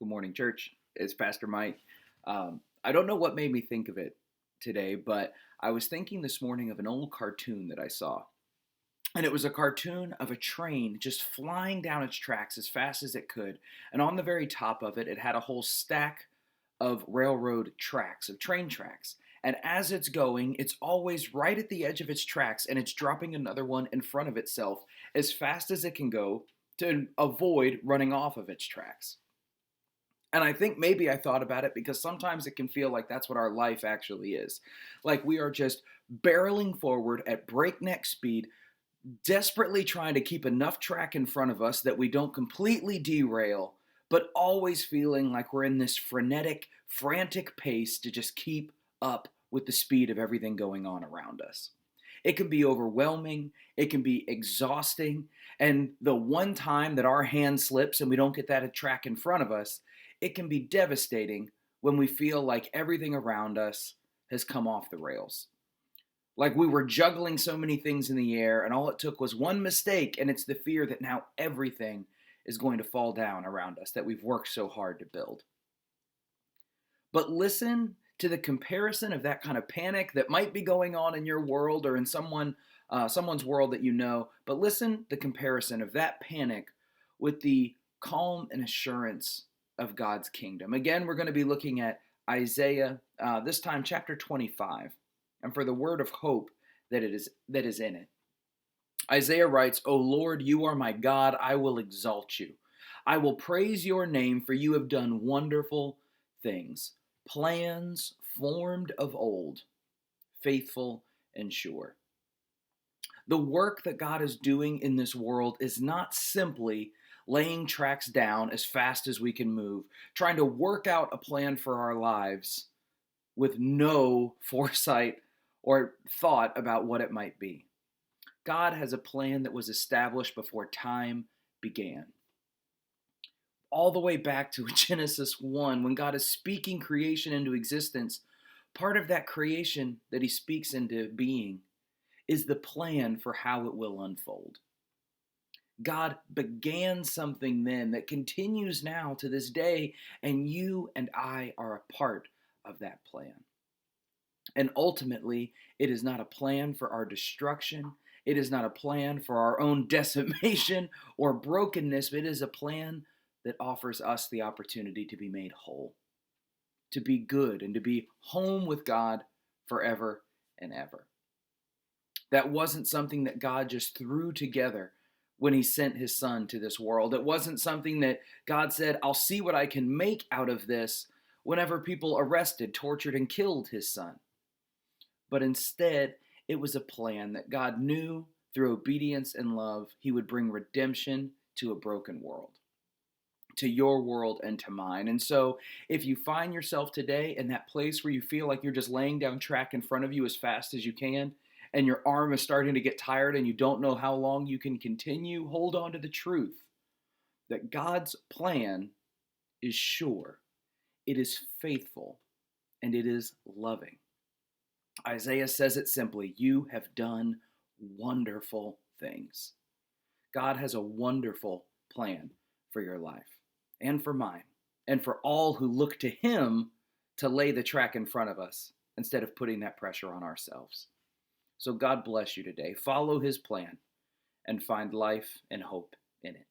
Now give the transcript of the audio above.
Good morning, church. It's Pastor Mike. I don't know what made me think of it today, but I was thinking this morning of an old cartoon that I saw. And it was a cartoon of a train just flying down its tracks as fast as it could. And on the very top of it, it had a whole stack of railroad tracks, of train tracks. And as it's going, it's always right at the edge of its tracks and it's dropping another one in front of itself as fast as it can go to avoid running off of its tracks. And I think maybe I thought about it because sometimes it can feel like that's what our life actually is. Like we are just barreling forward at breakneck speed, desperately trying to keep enough track in front of us that we don't completely derail, but always feeling like we're in this frenetic, frantic pace to just keep up with the speed of everything going on around us. It can be overwhelming, it can be exhausting, and the one time that our hand slips and we don't get that track in front of us, it can be devastating when we feel like everything around us has come off the rails. Like we were juggling so many things in the air, and all it took was one mistake, and it's the fear that now everything is going to fall down around us that we've worked so hard to build. But listen to the comparison of that kind of panic that might be going on in your world or in someone's world that you know. But listen the comparison of that panic with the calm and assurance of God's kingdom. Again, we're going to be looking at Isaiah, this time chapter 25, and for the word of hope that is in it. Isaiah writes, "O Lord, you are my God, I will exalt you. I will praise your name, for you have done wonderful things, plans formed of old, faithful and sure." The work that God is doing in this world is not simply laying tracks down as fast as we can move, trying to work out a plan for our lives with no foresight or thought about what it might be. God has a plan that was established before time began. All the way back to Genesis 1, when God is speaking creation into existence, part of that creation that he speaks into being is the plan for how it will unfold. God began something then that continues now to this day, and you and I are a part of that plan. And ultimately, it is not a plan for our destruction. It is not a plan for our own decimation or brokenness. It is a plan that offers us the opportunity to be made whole, to be good, and to be home with God forever and ever. That wasn't something that God just threw together when he sent his son to this world. It wasn't something that God said, I'll see what I can make out of this whenever people arrested, tortured, and killed his son. But instead, it was a plan that God knew through obedience and love, he would bring redemption to a broken world, to your world and to mine. And so, if you find yourself today in that place where you feel like you're just laying down track in front of you as fast as you can, and your arm is starting to get tired and you don't know how long you can continue, hold on to the truth that God's plan is sure, it is faithful, and it is loving. Isaiah says it simply, you have done wonderful things. God has a wonderful plan for your life and for mine and for all who look to him to lay the track in front of us instead of putting that pressure on ourselves. So God bless you today. Follow his plan and find life and hope in it.